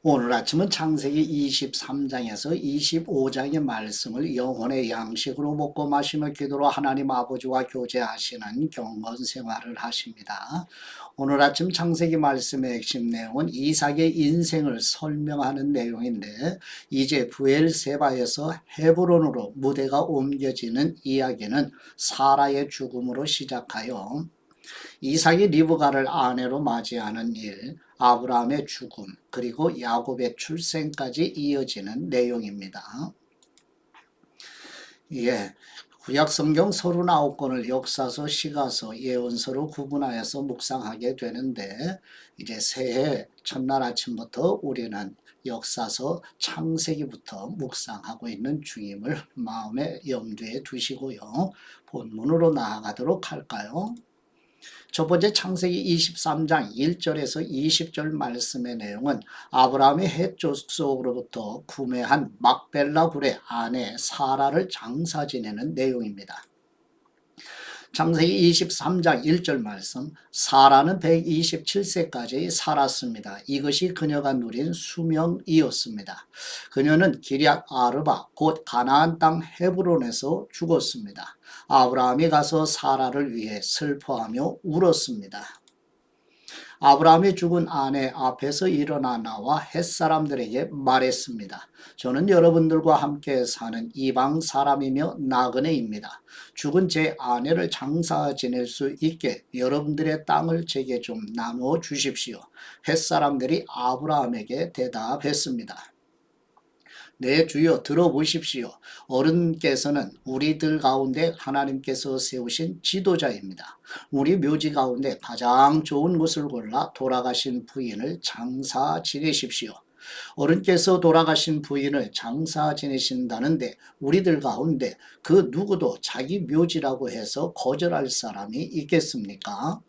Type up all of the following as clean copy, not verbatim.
오늘 아침은 창세기 23장에서 25장의 말씀을 영혼의 양식으로 먹고 마시며 기도로 하나님 아버지와 교제하시는 경건 생활을 하십니다. 오늘 아침 창세기 말씀의 핵심 내용은 이삭의 인생을 설명하는 내용인데, 이제 브엘세바에서 헤브론으로 무대가 옮겨지는 이야기는 사라의 죽음으로 시작하여 이삭이 리브가를 아내로 맞이하는 일, 아브라함의 죽음, 그리고 야곱의 출생까지 이어지는 내용입니다. 구약 성경 39권을 역사서, 시가서, 예언서로 구분하여서 묵상하게 되는데, 이제 새해 첫날 아침부터 우리는 역사서 창세기부터 묵상하고 있는 중임을 마음의 염두에 두시고요. 본문으로 나아가도록 할까요? 첫 번째 창세기 23장 1절에서 20절 말씀의 내용은 아브라함이 헷 족속으로부터 구매한 막벨라 굴의 아내 사라를 장사 지내는 내용입니다. 창세기 23장 1절 말씀, 사라는 127세까지 살았습니다. 이것이 그녀가 누린 수명이었습니다. 그녀는 기럇 아르바 곧 가나안 땅 헤브론에서 죽었습니다. 아브라함이 가서 사라를 위해 슬퍼하며 울었습니다. 아브라함이 죽은 아내 앞에서 일어나 나와 햇사람들에게 말했습니다. 저는 여러분들과 함께 사는 이방 사람이며 나그네입니다. 죽은 제 아내를 장사 지낼 수 있게 여러분들의 땅을 제게 좀 나누어 주십시오. 햇사람들이 아브라함에게 대답했습니다. 네, 주여 들어보십시오. 어른께서는 우리들 가운데 하나님께서 세우신 지도자입니다. 우리 묘지 가운데 가장 좋은 곳을 골라 돌아가신 부인을 장사 지내십시오. 어른께서 돌아가신 부인을 장사 지내신다는데 우리들 가운데 그 누구도 자기 묘지라고 해서 거절할 사람이 있겠습니까?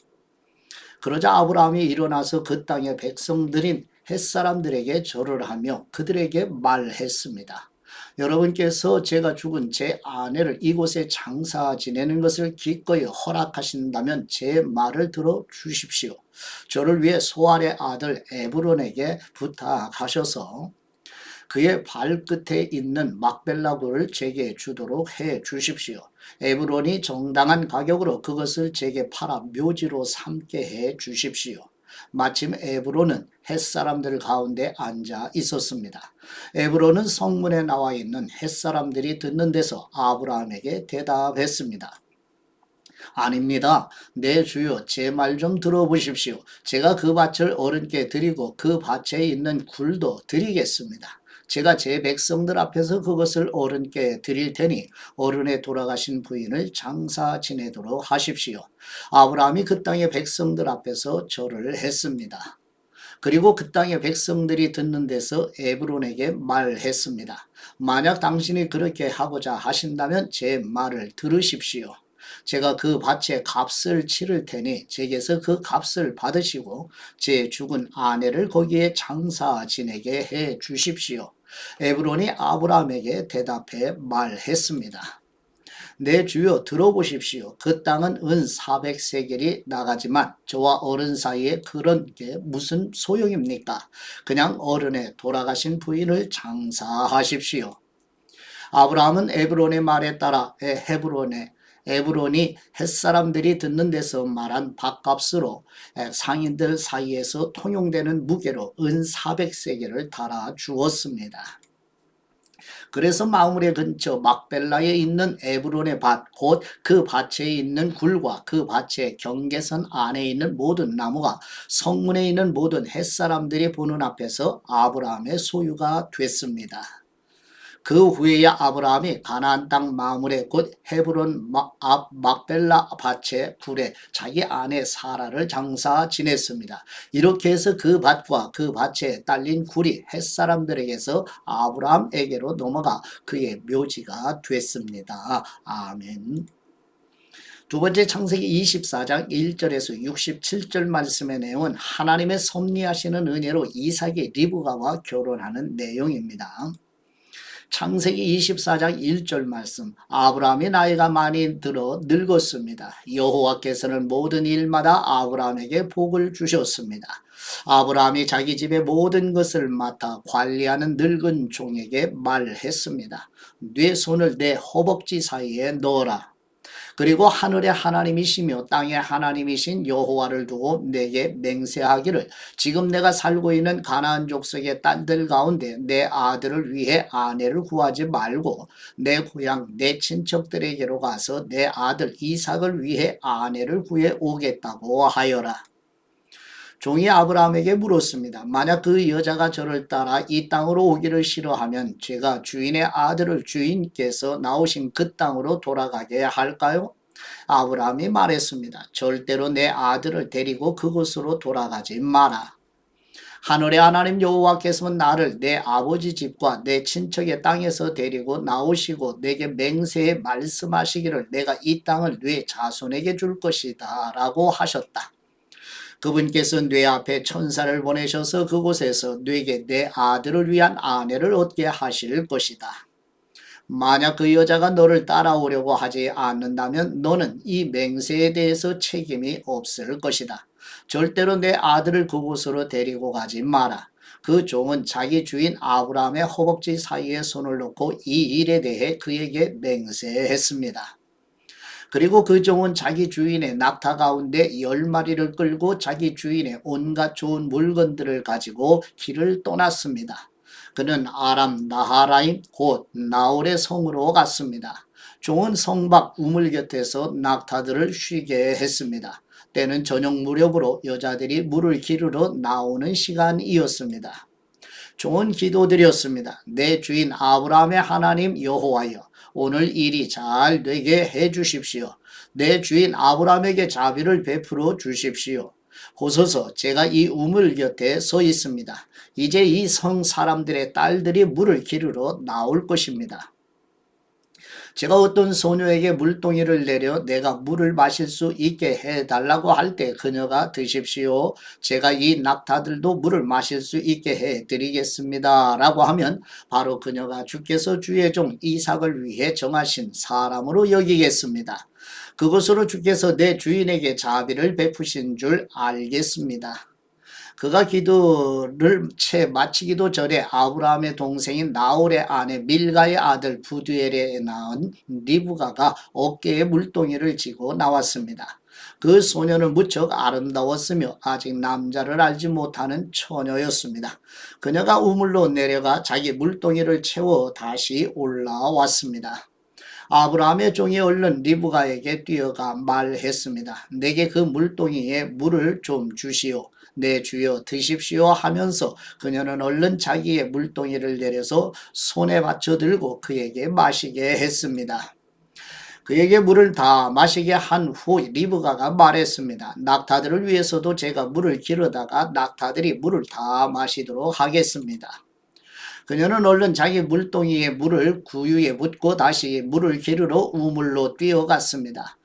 그러자 아브라함이 일어나서 그 땅의 백성들인 햇사람들에게 절을 하며 그들에게 말했습니다. 여러분께서 제가 죽은 제 아내를 이곳에 장사 지내는 것을 기꺼이 허락하신다면 제 말을 들어 주십시오. 저를 위해 소알의 아들 에브론에게 부탁하셔서 그의 발끝에 있는 막벨라굴을 제게 주도록 해 주십시오. 에브론이 정당한 가격으로 그것을 제게 팔아 묘지로 삼게 해 주십시오. 마침 에브론은 햇사람들 가운데 앉아 있었습니다. 에브론은 성문에 나와 있는 햇사람들이 듣는 데서 아브라함에게 대답했습니다. 아닙니다. 내 주여, 제 말 좀 들어보십시오. 제가 그 밭을 어른께 드리고 그 밭에 있는 굴도 드리겠습니다. 제가 제 백성들 앞에서 그것을 어른께 드릴 테니 어른의 돌아가신 부인을 장사 지내도록 하십시오. 아브라함이 그 땅의 백성들 앞에서 절을 했습니다. 그리고 그 땅의 백성들이 듣는 데서 에브론에게 말했습니다. 만약 당신이 그렇게 하고자 하신다면 제 말을 들으십시오. 제가 그 밭에 값을 치를 테니 제게서 그 값을 받으시고 제 죽은 아내를 거기에 장사 지내게 해 주십시오. 에브론이 아브라함에게 대답해 말했습니다. 내 주여 들어보십시오. 그 땅은 은 400세겔이 나가지만 저와 어른 사이에 그런 게 무슨 소용입니까? 그냥 어른의 돌아가신 부인을 장사하십시오. 아브라함은 에브론의 말에 따라 에브론이 햇사람들이 듣는 데서 말한 밭값으로 상인들 사이에서 통용되는 무게로 은 400세겔을 달아 주었습니다. 그래서 마므레 근처 막벨라에 있는 에브론의 밭, 곧 그 밭에 있는 굴과 그 밭의 경계선 안에 있는 모든 나무가 성문에 있는 모든 햇사람들이 보는 앞에서 아브라함의 소유가 됐습니다. 그 후에야 아브라함이 가나안 땅 마므레 곧 헤브론 앞 막벨라 밭의 굴에 자기 아내 사라를 장사 지냈습니다. 이렇게 해서 그 밭과 그 밭에 딸린 굴이 햇사람들에게서 아브라함에게로 넘어가 그의 묘지가 됐습니다. 아멘. 두 번째 창세기 24장 1절에서 67절 말씀의 내용은 하나님의 섭리하시는 은혜로 이삭이 리브가와 결혼하는 내용입니다. 창세기 24장 1절 말씀. 아브라함이 나이가 많이 들어 늙었습니다. 여호와께서는 모든 일마다 아브라함에게 복을 주셨습니다. 아브라함이 자기 집의 모든 것을 맡아 관리하는 늙은 종에게 말했습니다. 네 손을 내 허벅지 사이에 넣어라. 그리고 하늘의 하나님이시며 땅의 하나님이신 여호와를 두고 내게 맹세하기를, 지금 내가 살고 있는 가나안 족속의 딸들 가운데 내 아들을 위해 아내를 구하지 말고 내 고향 내 친척들에게로 가서 내 아들 이삭을 위해 아내를 구해 오겠다고 하여라. 종이 아브라함에게 물었습니다. 만약 그 여자가 저를 따라 이 땅으로 오기를 싫어하면 제가 주인의 아들을 주인께서 나오신 그 땅으로 돌아가게 할까요? 아브라함이 말했습니다. 절대로 내 아들을 데리고 그곳으로 돌아가지 마라. 하늘의 하나님 여호와께서는 나를 내 아버지 집과 내 친척의 땅에서 데리고 나오시고 내게 맹세해 말씀하시기를 내가 이 땅을 네 자손에게 줄 것이다 라고 하셨다. 그분께서 뇌 앞에 천사를 보내셔서 그곳에서 뇌게 내 아들을 위한 아내를 얻게 하실 것이다. 만약 그 여자가 너를 따라오려고 하지 않는다면 너는 이 맹세에 대해서 책임이 없을 것이다. 절대로 내 아들을 그곳으로 데리고 가지 마라. 그 종은 자기 주인 아브라함의 허벅지 사이에 손을 놓고 이 일에 대해 그에게 맹세했습니다. 그리고 그 종은 자기 주인의 낙타 가운데 10마리를 끌고 자기 주인의 온갖 좋은 물건들을 가지고 길을 떠났습니다. 그는 아람 나하라임 곧 나홀의 성으로 갔습니다. 종은 성 밖 우물 곁에서 낙타들을 쉬게 했습니다. 때는 저녁 무렵으로 여자들이 물을 기르러 나오는 시간이었습니다. 종은 기도드렸습니다. 내 주인 아브라함의 하나님 여호와여, 오늘 일이 잘 되게 해 주십시오. 내 주인 아브라함에게 자비를 베풀어 주십시오. 보소서, 제가 이 우물 곁에 서 있습니다. 이제 이 성 사람들의 딸들이 물을 기르러 나올 것입니다. 제가 어떤 소녀에게 물동이를 내려 내가 물을 마실 수 있게 해달라고 할 때 그녀가 드십시오. 제가 이 낙타들도 물을 마실 수 있게 해드리겠습니다. 라고 하면 바로 그녀가 주께서 주의 종 이삭을 위해 정하신 사람으로 여기겠습니다. 그것으로 주께서 내 주인에게 자비를 베푸신 줄 알겠습니다. 그가 기도를 채 마치기도 전에 아브라함의 동생인 나홀의 아내 밀가의 아들 부두엘에 낳은 리브가가 어깨에 물동이를 지고 나왔습니다. 그 소녀는 무척 아름다웠으며 아직 남자를 알지 못하는 처녀였습니다. 그녀가 우물로 내려가 자기 물동이를 채워 다시 올라왔습니다. 아브라함의 종이 얼른 리브가에게 뛰어가 말했습니다. 내게 그 물동이에 물을 좀 주시오. 내 주여 드십시오 하면서 그녀는 얼른 자기의 물동이를 내려서 손에 받쳐 들고 그에게 마시게 했습니다. 그에게 물을 다 마시게 한 후 리브가가 말했습니다. 낙타들을 위해서도 제가 물을 기르다가 낙타들이 물을 다 마시도록 하겠습니다. 그녀는 얼른 자기 물동이에 물을 구유에 붓고 다시 물을 기르러 우물로 뛰어갔습니다.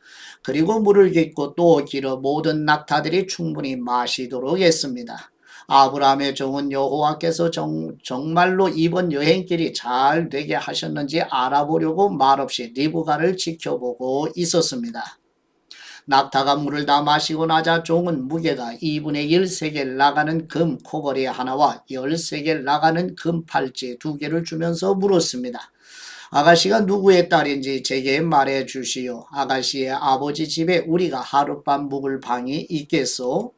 그리고 물을 깃고 또 길어 모든 낙타들이 충분히 마시도록 했습니다. 아브라함의 종은 여호와께서 정말로 이번 여행길이 잘 되게 하셨는지 알아보려고 말없이 리브가를 지켜보고 있었습니다. 낙타가 물을 다 마시고 나자 종은 무게가 2분의 1 세겔 나가는 금 코걸이 하나와 13개 나가는 금 팔찌 2개를 주면서 물었습니다. 아가씨가 누구의 딸인지 제게 말해 주시오. 아가씨의 아버지 집에 우리가 하룻밤 묵을 방이 있겠소?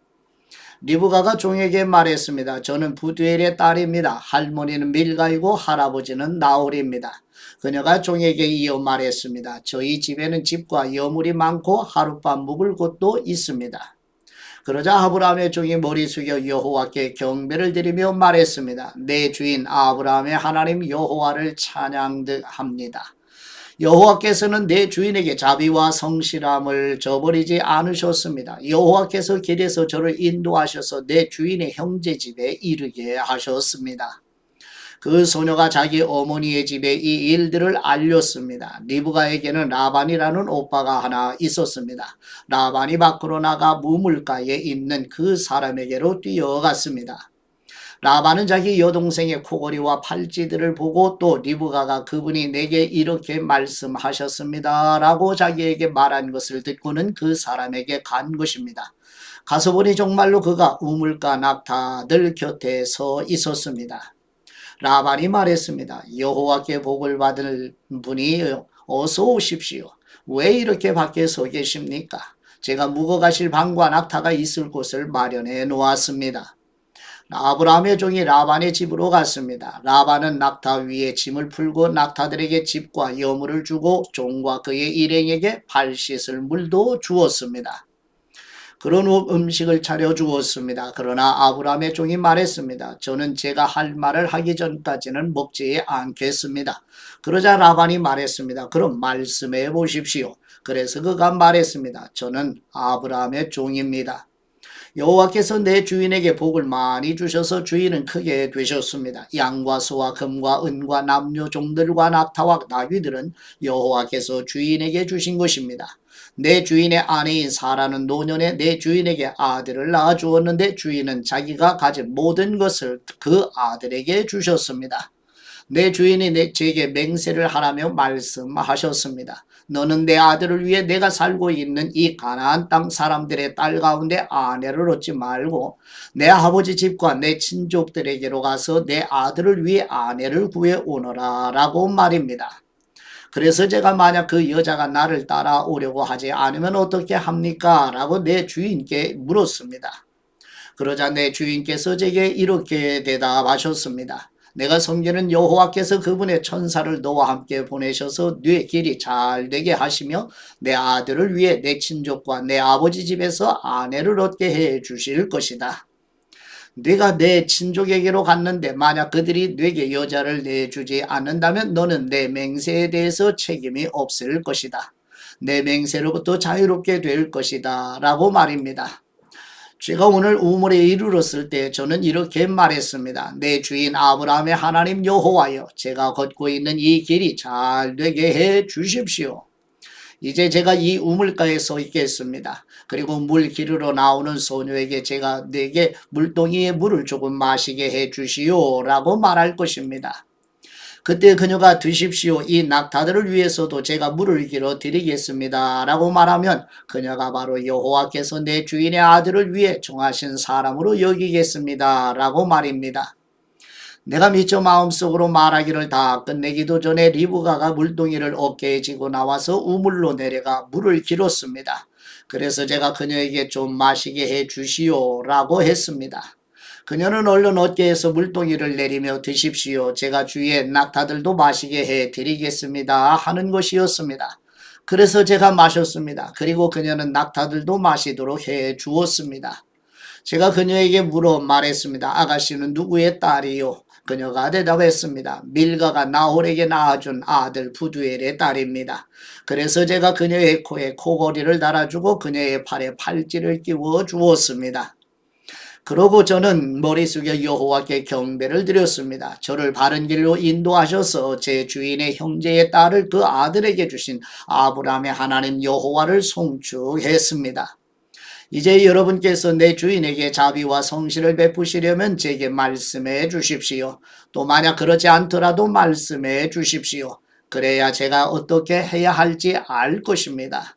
리브가가 종에게 말했습니다. 저는 부두엘의 딸입니다. 할머니는 밀가이고 할아버지는 나홀입니다. 그녀가 종에게 이어 말했습니다. 저희 집에는 집과 여물이 많고 하룻밤 묵을 곳도 있습니다. 그러자 아브라함의 종이 머리 숙여 여호와께 경배를 드리며 말했습니다. 내 주인 아브라함의 하나님 여호와를 찬양합니다. 여호와께서는 내 주인에게 자비와 성실함을 저버리지 않으셨습니다. 여호와께서 길에서 저를 인도하셔서 내 주인의 형제 집에 이르게 하셨습니다. 그 소녀가 자기 어머니의 집에 이 일들을 알렸습니다. 리브가에게는 라반이라는 오빠가 하나 있었습니다. 라반이 밖으로 나가 우물가에 있는 그 사람에게로 뛰어갔습니다. 라반은 자기 여동생의 코골이와 팔찌들을 보고 또 리브가가 그분이 내게 이렇게 말씀하셨습니다 라고 자기에게 말한 것을 듣고는 그 사람에게 간 것입니다. 가서 보니 정말로 그가 우물가 낙타들 곁에 서 있었습니다. 라반이 말했습니다. 여호와께 복을 받을 분이 어서 오십시오. 왜 이렇게 밖에 서 계십니까? 제가 묵어가실 방과 낙타가 있을 곳을 마련해 놓았습니다. 아브라함의 종이 라반의 집으로 갔습니다. 라반은 낙타 위에 짐을 풀고 낙타들에게 집과 여물을 주고 종과 그의 일행에게 발 씻을 물도 주었습니다. 그런 후 음식을 차려 주었습니다. 그러나 아브라함의 종이 말했습니다. 저는 제가 할 말을 하기 전까지는 먹지 않겠습니다. 그러자 라반이 말했습니다. 그럼 말씀해 보십시오. 그래서 그가 말했습니다. 저는 아브라함의 종입니다. 여호와께서 내 주인에게 복을 많이 주셔서 주인은 크게 되셨습니다. 양과 소와 금과 은과 남녀 종들과 낙타와 나귀들은 여호와께서 주인에게 주신 것입니다. 내 주인의 아내인 사라는 노년에 내 주인에게 아들을 낳아 주었는데 주인은 자기가 가진 모든 것을 그 아들에게 주셨습니다. 내 주인이 제게 맹세를 하라며 말씀하셨습니다. 너는 내 아들을 위해 내가 살고 있는 이 가나안 땅 사람들의 딸 가운데 아내를 얻지 말고 내 아버지 집과 내 친족들에게로 가서 내 아들을 위해 아내를 구해 오너라 라고 말입니다. 그래서 제가 만약 그 여자가 나를 따라오려고 하지 않으면 어떻게 합니까? 라고 내 주인께 물었습니다. 그러자 내 주인께서 제게 이렇게 대답하셨습니다. 내가 섬기는 여호와께서 그분의 천사를 너와 함께 보내셔서 네 길이 잘 되게 하시며 내 아들을 위해 내 친족과 내 아버지 집에서 아내를 얻게 해 주실 것이다. 네가 내 친족에게로 갔는데 만약 그들이 네게 여자를 내주지 않는다면 너는 내 맹세에 대해서 책임이 없을 것이다. 내 맹세로부터 자유롭게 될 것이다 라고 말입니다. 제가 오늘 우물에 이르렀을 때 저는 이렇게 말했습니다. 내 주인 아브라함의 하나님 여호와여, 제가 걷고 있는 이 길이 잘 되게 해 주십시오. 이제 제가 이 우물가에 서 있겠습니다. 그리고 물 기르러 나오는 소녀에게 제가 내게 물동이에 물을 조금 마시게 해 주시오 라고 말할 것입니다. 그때 그녀가 드십시오. 이 낙타들을 위해서도 제가 물을 길어 드리겠습니다. 라고 말하면 그녀가 바로 여호와께서 내 주인의 아들을 위해 정하신 사람으로 여기겠습니다. 라고 말입니다. 내가 미처 마음속으로 말하기를 다 끝내기도 전에 리브가가 물동이를 어깨에 지고 나와서 우물로 내려가 물을 길었습니다. 그래서 제가 그녀에게 좀 마시게 해 주시오. 라고 했습니다. 그녀는 얼른 어깨에서 물동이를 내리며 드십시오. 제가 주위에 낙타들도 마시게 해 드리겠습니다. 하는 것이었습니다. 그래서 제가 마셨습니다. 그리고 그녀는 낙타들도 마시도록 해 주었습니다. 제가 그녀에게 물어 말했습니다. 아가씨는 누구의 딸이요? 그녀가 대답했습니다. 밀가가 나홀에게 낳아준 아들 부두엘의 딸입니다. 그래서 제가 그녀의 코에 코걸이를 달아주고 그녀의 팔에 팔찌를 끼워 주었습니다. 그러고 저는 머리 숙여 여호와께 경배를 드렸습니다. 저를 바른 길로 인도하셔서 제 주인의 형제의 딸을 그 아들에게 주신 아브라함의 하나님 여호와를 송축했습니다. 이제 여러분께서 내 주인에게 자비와 성실을 베푸시려면 제게 말씀해 주십시오. 또 만약 그렇지 않더라도 말씀해 주십시오. 그래야 제가 어떻게 해야 할지 알 것입니다.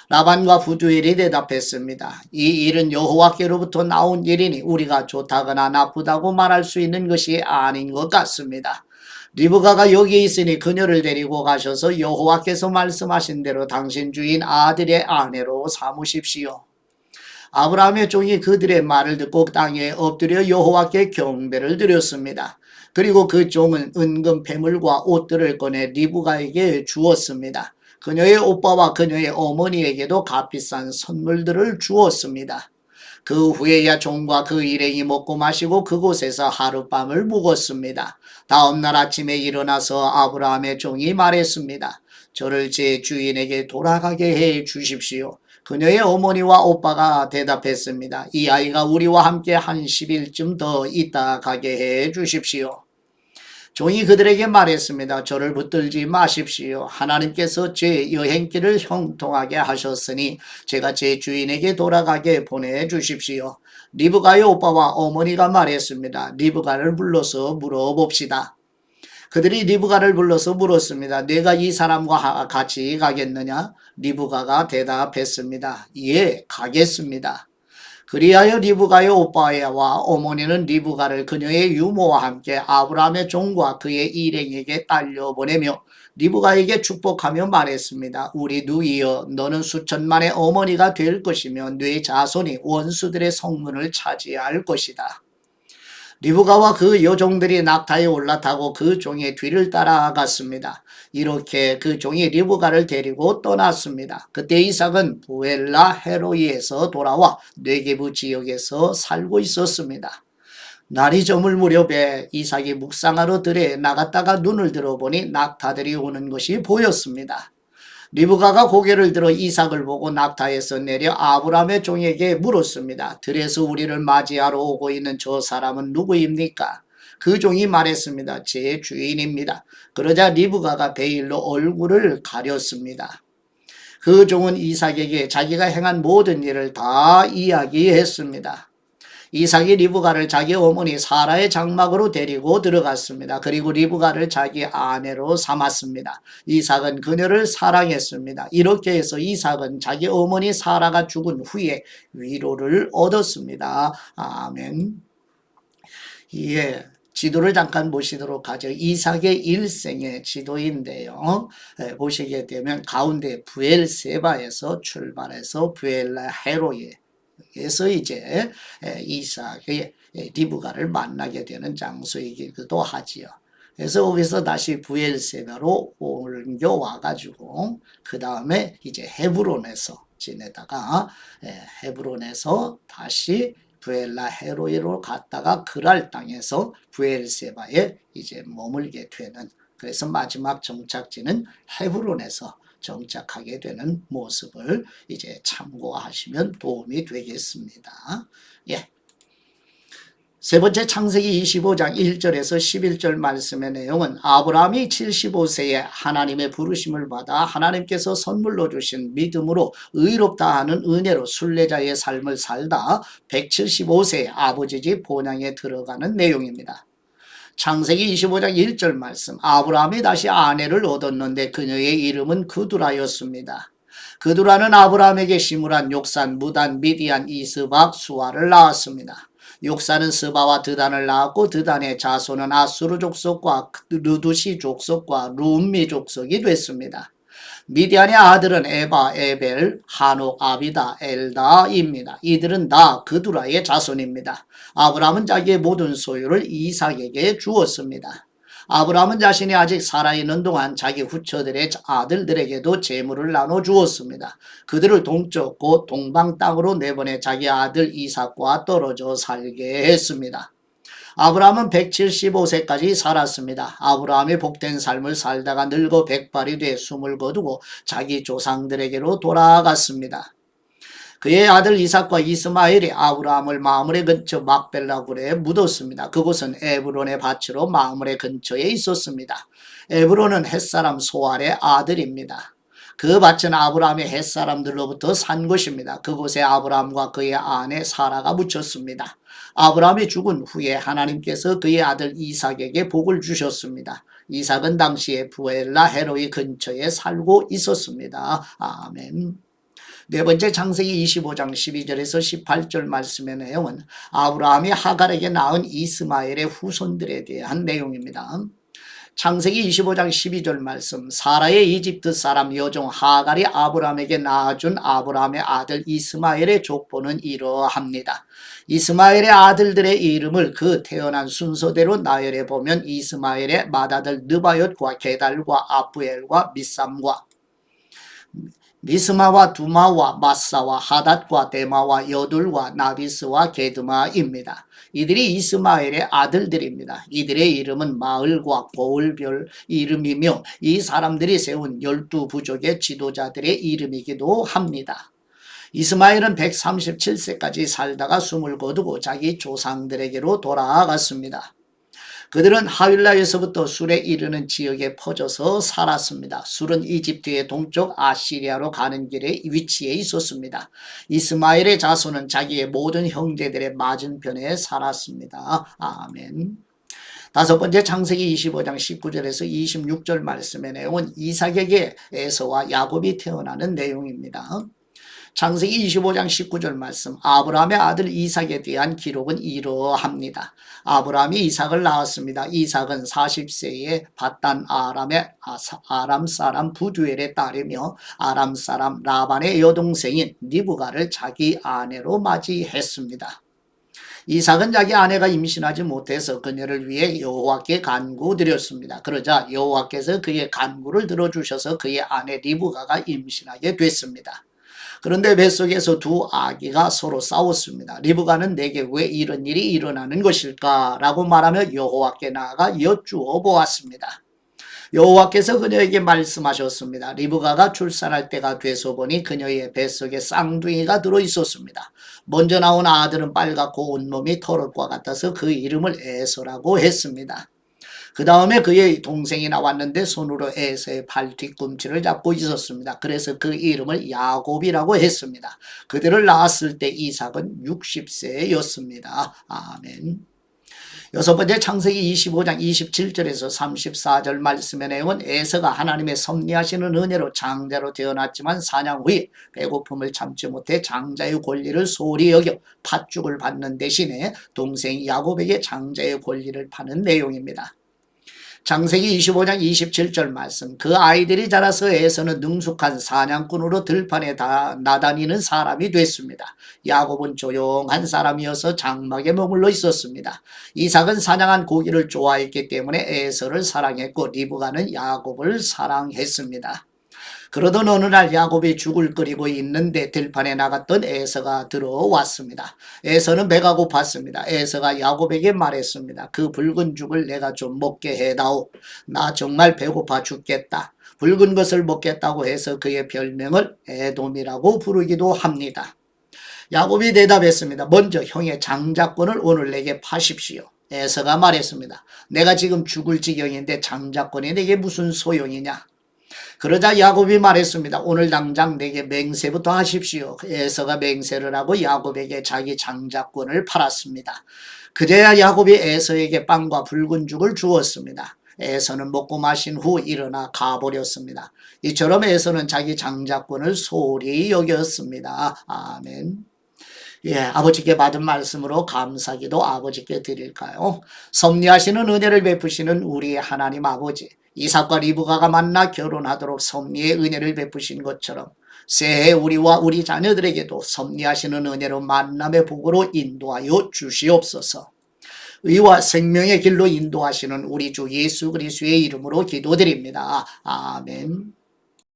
라반과 부두엘이 대답했습니다. 이 일은 여호와께로부터 나온 일이니 우리가 좋다거나 나쁘다고 말할 수 있는 것이 아닌 것 같습니다. 리브가가 여기 있으니 그녀를 데리고 가셔서 여호와께서 말씀하신 대로 당신 주인 아들의 아내로 삼으십시오. 아브라함의 종이 그들의 말을 듣고 땅에 엎드려 여호와께 경배를 드렸습니다. 그리고 그 종은 은금 패물과 옷들을 꺼내 리브가에게 주었습니다. 그녀의 오빠와 그녀의 어머니에게도 값비싼 선물들을 주었습니다. 그 후에야 종과 그 일행이 먹고 마시고 그곳에서 하룻밤을 묵었습니다. 다음날 아침에 일어나서 아브라함의 종이 말했습니다. 저를 제 주인에게 돌아가게 해 주십시오. 그녀의 어머니와 오빠가 대답했습니다. 이 아이가 우리와 함께 한 10일쯤 더 있다 가게 해 주십시오. 종이 그들에게 말했습니다. 저를 붙들지 마십시오. 하나님께서 제 여행길을 형통하게 하셨으니 제가 제 주인에게 돌아가게 보내주십시오. 리브가의 오빠와 어머니가 말했습니다. 리브가를 불러서 물어봅시다. 그들이 리브가를 불러서 물었습니다. 내가 이 사람과 같이 가겠느냐? 리브가가 대답했습니다. 예, 가겠습니다. 그리하여 리브가의 오빠와 어머니는 리브가를 그녀의 유모와 함께 아브라함의 종과 그의 일행에게 딸려보내며 리브가에게 축복하며 말했습니다. 우리 누이여, 너는 수천만의 어머니가 될 것이며 네 자손이 원수들의 성문을 차지할 것이다. 리브가와 그 여종들이 낙타에 올라타고 그 종의 뒤를 따라갔습니다. 이렇게 그 종이 리브가를 데리고 떠났습니다. 그때 이삭은 부엘라 헤로이에서 돌아와 네게부 지역에서 살고 있었습니다. 날이 저물 무렵에 이삭이 묵상하러 들에 나갔다가 눈을 들어보니 낙타들이 오는 것이 보였습니다. 리브가가 고개를 들어 이삭을 보고 낙타에서 내려 아브라함의 종에게 물었습니다. 들에서 우리를 맞이하러 오고 있는 저 사람은 누구입니까? 그 종이 말했습니다. 제 주인입니다. 그러자 리브가가 베일로 얼굴을 가렸습니다. 그 종은 이삭에게 자기가 행한 모든 일을 다 이야기했습니다. 이삭이 리브가를 자기 어머니 사라의 장막으로 데리고 들어갔습니다. 그리고 리브가를 자기 아내로 삼았습니다. 이삭은 그녀를 사랑했습니다. 이렇게 해서 이삭은 자기 어머니 사라가 죽은 후에 위로를 얻었습니다. 아멘. 예. 지도를 잠깐 보시도록 하죠. 이삭의 일생의 지도인데요. 보시게 되면 가운데 부엘세바에서 출발해서 부엘라 헤로에 그래서 이제 이삭의 리브가를 만나게 되는 장소이기도 하지요. 그래서 거기서 다시 부엘세바로 옮겨와 가지고 그 다음에 이제 헤브론에서 지내다가 헤브론에서 다시 부엘라 헤로이로 갔다가 그랄 땅에서 부엘세바에 이제 머물게 되는, 그래서 마지막 정착지는 헤브론에서 정착하게 되는 모습을 이제 참고하시면 도움이 되겠습니다. 예. 세 번째 창세기 25장 1절에서 11절 말씀의 내용은 아브라함이 75세에 하나님의 부르심을 받아 하나님께서 선물로 주신 믿음으로 의롭다 하는 은혜로 순례자의 삶을 살다 175세에 아버지 집 본향에 들어가는 내용입니다. 창세기 25장 1절 말씀, 아브라함이 다시 아내를 얻었는데 그녀의 이름은 그두라였습니다. 그두라는 아브라함에게 시므란, 욕산, 무단, 미디안, 이스박, 수아를 낳았습니다. 욕산은 스바와 드단을 낳았고 드단의 자손은 아수르 족속과 르두시 족속과 룸미 족속이 됐습니다. 미디안의 아들은 에바, 에벨, 하녹, 아비다, 엘다입니다. 이들은 다 그두라의 자손입니다. 아브라함은 자기의 모든 소유를 이삭에게 주었습니다. 아브라함은 자신이 아직 살아있는 동안 자기 후처들의 아들들에게도 재물을 나눠주었습니다. 그들을 동쪽 곧 동방 땅으로 내보내 자기 아들 이삭과 떨어져 살게 했습니다. 아브라함은 175세까지 살았습니다. 아브라함이 복된 삶을 살다가 늙어 백발이 돼 숨을 거두고 자기 조상들에게로 돌아갔습니다. 그의 아들 이삭과 이스마엘이 아브라함을 마므레 근처 막벨라 굴에 묻었습니다. 그곳은 에브론의 밭으로 마므레 근처에 있었습니다. 에브론은 햇사람 소알의 아들입니다. 그 밭은 아브라함의 햇사람들로부터 산 곳입니다. 그곳에 아브라함과 그의 아내 사라가 묻혔습니다. 아브라함이 죽은 후에 하나님께서 그의 아들 이삭에게 복을 주셨습니다. 이삭은 당시에 부엘라 헤로이 근처에 살고 있었습니다. 아멘. 네 번째 창세기 25장 12절에서 18절 말씀의 내용은 아브라함이 하갈에게 낳은 이스마엘의 후손들에 대한 내용입니다. 창세기 25장 12절 말씀, 사라의 이집트 사람 여종 하갈이 아브라함에게 낳아준 아브라함의 아들 이스마엘의 족보는 이러합니다. 이스마엘의 아들들의 이름을 그 태어난 순서대로 나열해 보면 이스마엘의 맏아들 느바옅과 게달과 아프엘과 미삼과 미스마와 두마와 마사와 하닷과 데마와 여둘과 나비스와 게드마입니다. 이들이 이스마엘의 아들들입니다. 이들의 이름은 마을과 고을별 이름이며 이 사람들이 세운 12부족의 지도자들의 이름이기도 합니다. 이스마엘은 137세까지 살다가 숨을 거두고 자기 조상들에게로 돌아갔습니다. 그들은 하윌라에서부터 술에 이르는 지역에 퍼져서 살았습니다. 술은 이집트의 동쪽 아시리아로 가는 길에 위치해 있었습니다. 이스마엘의 자손은 자기의 모든 형제들의 맞은편에 살았습니다. 아멘. 다섯 번째, 창세기 25장 19절에서 26절 말씀의 내용은 이삭에게 에서와 야곱이 태어나는 내용입니다. 창세기 25장 19절 말씀, 아브라함의 아들 이삭에 대한 기록은 이러합니다. 아브라함이 이삭을 낳았습니다. 이삭은 40세에 밧단 아람 사람 부두엘의 딸이며 아람 사람 라반의 여동생인 리브가를 자기 아내로 맞이했습니다. 이삭은 자기 아내가 임신하지 못해서 그녀를 위해 여호와께 간구드렸습니다. 그러자 여호와께서 그의 간구를 들어주셔서 그의 아내 리브가가 임신하게 됐습니다. 그런데 뱃속에서 두 아기가 서로 싸웠습니다. 리브가는 내게 왜 이런 일이 일어나는 것일까? 라고 말하며 여호와께 나아가 여쭈어 보았습니다. 여호와께서 그녀에게 말씀하셨습니다. 리브가가 출산할 때가 돼서 보니 그녀의 뱃속에 쌍둥이가 들어있었습니다. 먼저 나온 아들은 빨갛고 온몸이 털옷과 같아서 그 이름을 에서라고 했습니다. 그 다음에 그의 동생이 나왔는데 손으로 에서의 발 뒤꿈치를 잡고 있었습니다. 그래서 그 이름을 야곱이라고 했습니다. 그들을 낳았을 때 이삭은 60세였습니다. 아멘. 여섯 번째, 창세기 25장 27절에서 34절 말씀의 내용은 에서가 하나님의 섭리하시는 은혜로 장자로 태어났지만 사냥 후에 배고픔을 참지 못해 장자의 권리를 소홀히 여겨 팥죽을 받는 대신에 동생 야곱에게 장자의 권리를 파는 내용입니다. 창세기 25장 27절 말씀, 그 아이들이 자라서 에서는 능숙한 사냥꾼으로 들판에 나다니는 사람이 됐습니다. 야곱은 조용한 사람이어서 장막에 머물러 있었습니다. 이삭은 사냥한 고기를 좋아했기 때문에 에서를 사랑했고 리브가는 야곱을 사랑했습니다. 그러던 어느 날 야곱이 죽을 끓이고 있는데 들판에 나갔던 에서가 들어왔습니다. 에서는 배가 고팠습니다. 에서가 야곱에게 말했습니다. 그 붉은 죽을 내가 좀 먹게 해다오. 나 정말 배고파 죽겠다. 붉은 것을 먹겠다고 해서 그의 별명을 에돔이라고 부르기도 합니다. 야곱이 대답했습니다. 먼저 형의 장자권을 오늘 내게 파십시오. 에서가 말했습니다. 내가 지금 죽을 지경인데 장자권이 내게 무슨 소용이냐. 그러자 야곱이 말했습니다. 오늘 당장 내게 맹세부터 하십시오. 에서가 맹세를 하고 야곱에게 자기 장자권을 팔았습니다. 그제야 야곱이 에서에게 빵과 붉은 죽을 주었습니다. 에서는 먹고 마신 후 일어나 가버렸습니다. 이처럼 에서는 자기 장자권을 소홀히 여겼습니다. 아멘. 예, 아버지께 받은 말씀으로 감사기도 아버지께 드릴까요? 섭리하시는 은혜를 베푸시는 우리의 하나님 아버지, 이삭과 리브가가 만나 결혼하도록 섭리의 은혜를 베푸신 것처럼 새해 우리와 우리 자녀들에게도 섭리하시는 은혜로 만남의 복으로 인도하여 주시옵소서. 의와 생명의 길로 인도하시는 우리 주 예수 그리스도의 이름으로 기도드립니다. 아멘.